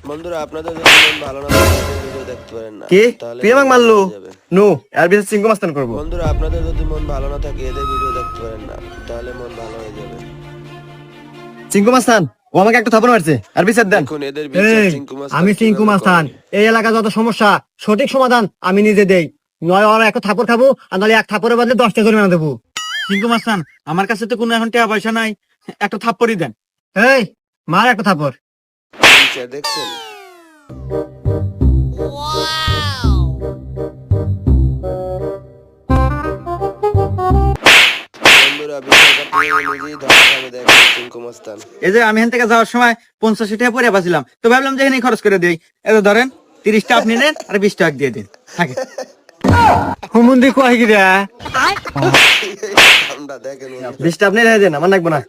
বন্ধুরা আপনাদের যদি মন ভালো না থাকে এদের ভিডিও দেখতে পারেন না, কি তাহলে তুই আমাকে মন ভালো মারলো? হয়ে যাবে। নো, আর বেশি সিংহ মাস্তান করবো। বন্ধুরা আপনাদের যদি মন ভালো না থাকে এদের ভিডিও দেখতে পারেন না, তাহলে মন ভালো হয়ে যাবে। সিংহ মাস্তান ও আমাকে একটা থাপড় মারছে, আর বিচার দেন। দেখুন এদের বিচার এই, চিঙ্কু মাস্টার আমি চিঙ্কু কিভাবে মাস্তান। করে। এই এলাকা যত সমস্যা সঠিক সমাধান আমি নিজে দেই। নয় ওরা একটা থাপড় খাবো, আর নয় এক থাপড়ের বদলে 10টা জরিমানা দেবো। চিঙ্কু মাস্তান, আমার কাছে তো কোনো এখন টাকা পয়সা নাই, একটা থাপ্পড়ই দেন। এই, মার একটা থাপড়। বিচার দেখছেন? বন্ধুরা বিচার করতে নিজেই ধরা খাবে। দেখেন চিঙ্কু মাস্তান। এই যে আমি এখান থেকে যাওয়ার সময় 50 টাকা পরে পাচ্ছিলাম, তো ভাবলাম যে এখানে খরচ করে দিই। এই যে ধরেন 30টা আপনি নেন আর 20 টাকা দিয়ে দিন, থাকে। হুমুন্দি কয় কি রে? আমরা দেখেন 20টা আপনি রেখে দেন, আমার লাগবে না।